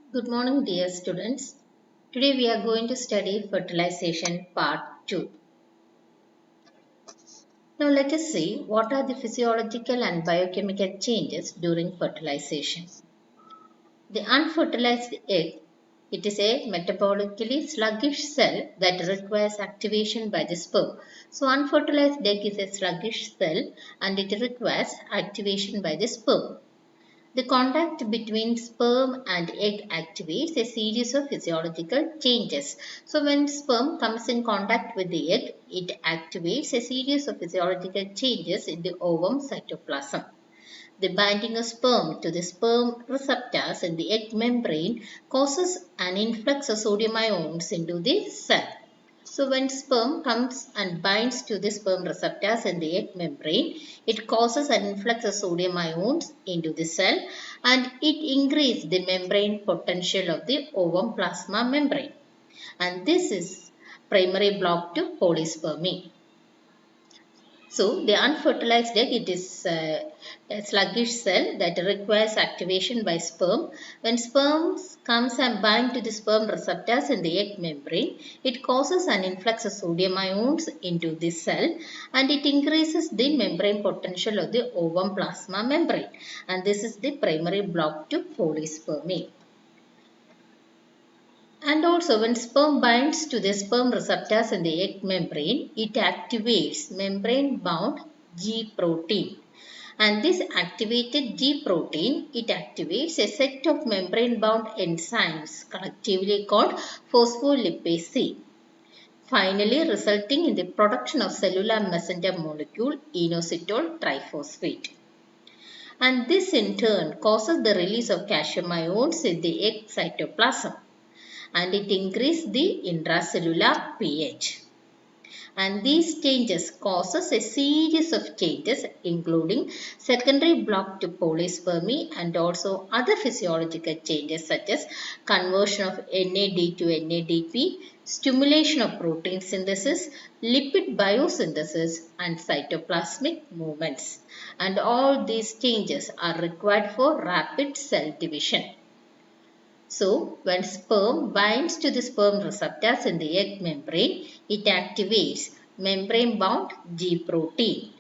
Good morning, dear students. Today we are going to study fertilization part 2. Now let us see what are the physiological and biochemical changes during fertilization. The unfertilized egg, it is a metabolically sluggish cell that requires activation by the sperm. So unfertilized egg is a sluggish cell and it requires activation by the sperm. The contact between sperm and egg activates a series of physiological changes. So when sperm comes in contact with the egg, it activates a series of physiological changes in the ovum cytoplasm. The binding of sperm to the sperm receptors in the egg membrane causes an influx of sodium ions into the cell. So when sperm comes and binds to the sperm receptors in the egg membrane, it causes an influx of sodium ions into the cell and it increases the membrane potential of the ovum plasma membrane. And this is primary block to polyspermy. So the unfertilized egg, it is a sluggish cell that requires activation by sperm. When sperm comes and bind to the sperm receptors in the egg membrane, it causes an influx of sodium ions into the cell and it increases the membrane potential of the ovum plasma membrane. And this is the primary block to polyspermy. And also when sperm binds to the sperm receptors in the egg membrane, it activates membrane-bound G protein. And this activated G protein, it activates a set of membrane-bound enzymes collectively called phospholipase C, finally resulting in the production of cellular messenger molecule inositol triphosphate. And this in turn causes the release of calcium ions in the egg cytoplasm and it increases the intracellular pH. And these changes causes a series of changes including secondary block to polyspermy and also other physiological changes such as conversion of NAD to NADP, stimulation of protein synthesis, lipid biosynthesis and cytoplasmic movements. And all these changes are required for rapid cell division. So, when sperm binds to the sperm receptors in the egg membrane, it activates membrane-bound G protein.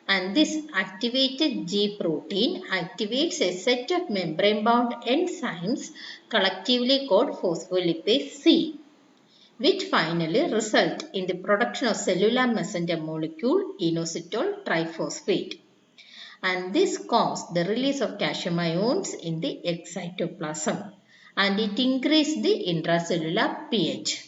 And this activated G protein activates a set of membrane-bound enzymes collectively called phospholipase C, which finally result in the production of cellular messenger molecule inositol triphosphate. And this causes the release of calcium ions in the egg cytoplasm and it increases the intracellular pH.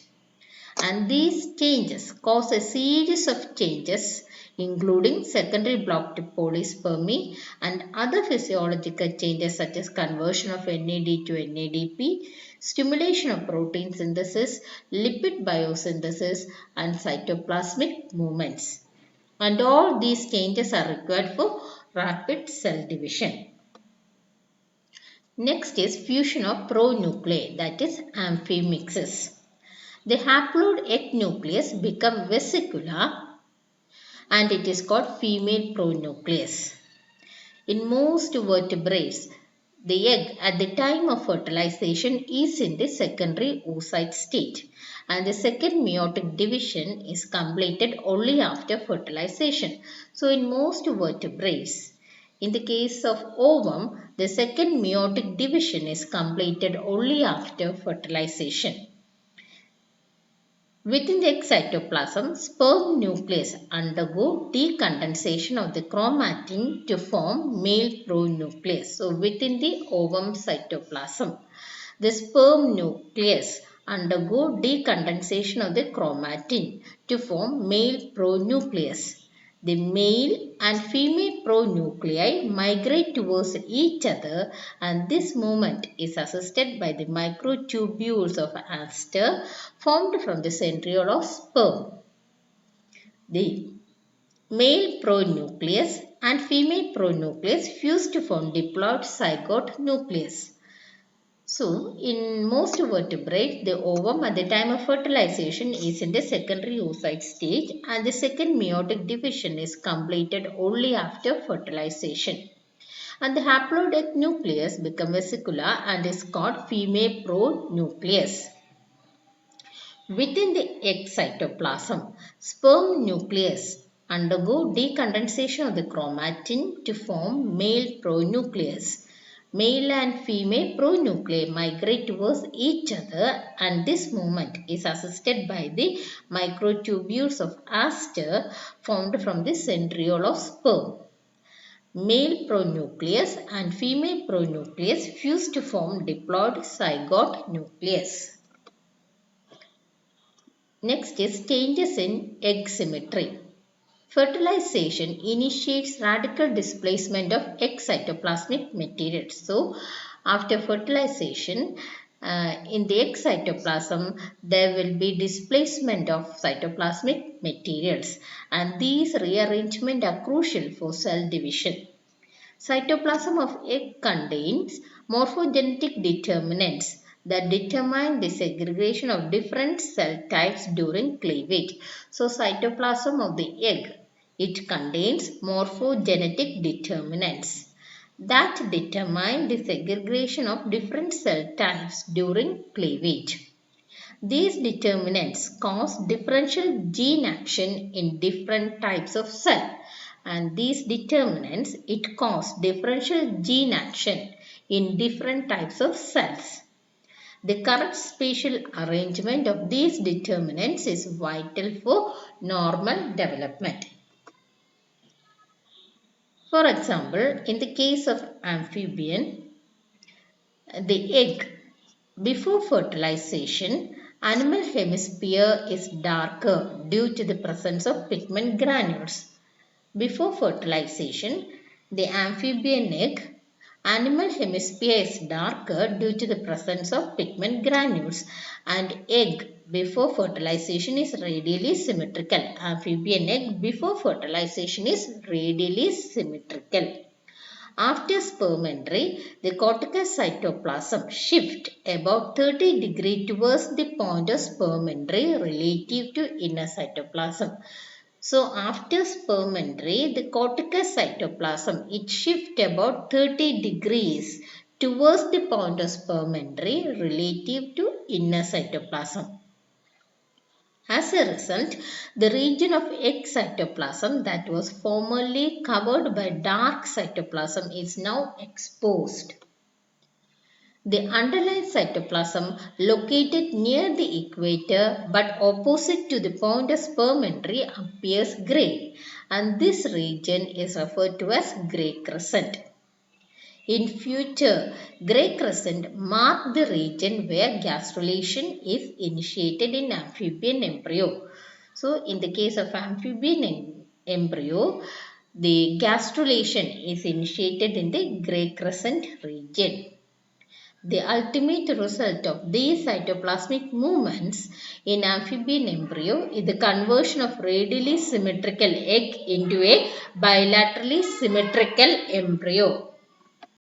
And these changes cause a series of changes including secondary block to polyspermy and other physiological changes such as conversion of NAD to NADP, stimulation of protein synthesis, lipid biosynthesis and cytoplasmic movements. And all these changes are required for rapid cell division. Next is fusion of pronuclei, that is amphimixis. The haploid egg nucleus becomes vesicular and it is called female pronucleus. In most vertebrates, the egg at the time of fertilization is in the secondary oocyte stage and the second meiotic division is completed only after fertilization. So in most vertebrates, in the case of ovum, the second meiotic division is completed only after fertilization. Within the egg cytoplasm, sperm nucleus undergo decondensation of the chromatin to form male pronucleus. So, within the ovum cytoplasm, the sperm nucleus undergo decondensation of the chromatin to form male pronucleus. The male and female pronuclei migrate towards each other and this movement is assisted by the microtubules of aster formed from the centriole of sperm. The male pronucleus and female pronucleus fuse to form diploid zygote nucleus. So, in most vertebrates, the ovum at the time of fertilization is in the secondary oocyte stage and the second meiotic division is completed only after fertilization. And the haploid egg nucleus becomes vesicular and is called female pronucleus. Within the egg cytoplasm, sperm nucleus undergo decondensation of the chromatin to form male pronucleus. Male and female pronuclei migrate towards each other, and this movement is assisted by the microtubules of aster formed from the centriole of sperm. Male pronucleus and female pronucleus fuse to form diploid zygote nucleus. Next is changes in egg symmetry. Fertilization initiates radical displacement of egg cytoplasmic material. So, after fertilization, in the egg cytoplasm, there will be displacement of cytoplasmic materials, and these rearrangements are crucial for cell division. Cytoplasm of egg contains morphogenetic determinants that determine the segregation of different cell types during cleavage. So, cytoplasm of the egg, it contains morphogenetic determinants that determine the segregation of different cell types during cleavage. These determinants cause differential gene action in different types of cell, and these determinants it cause differential gene action in different types of cells. The correct spatial arrangement of these determinants is vital for normal development. For example, in the case of amphibian, the egg before fertilization, animal hemisphere is darker due to the presence of pigment granules. Before fertilization, the amphibian egg, animal hemisphere is darker due to the presence of pigment granules, and egg before fertilization is radially symmetrical. Amphibian egg before fertilization is radially symmetrical. After sperm entry, the corticus cytoplasm shift about 30 degrees towards the point of sperm entry relative to inner cytoplasm. So, after sperm entry, the corticus cytoplasm, it shifts about 30 degrees towards the point of sperm entry relative to inner cytoplasm. As a result, the region of egg cytoplasm that was formerly covered by dark cytoplasm is now exposed. The underlying cytoplasm located near the equator but opposite to the point of sperm entry appears grey, and this region is referred to as grey crescent. In future, grey crescent mark the region where gastrulation is initiated in amphibian embryo. So, in the case of amphibian embryo, the gastrulation is initiated in the grey crescent region. The ultimate result of these cytoplasmic movements in amphibian embryo is the conversion of radially symmetrical egg into a bilaterally symmetrical embryo.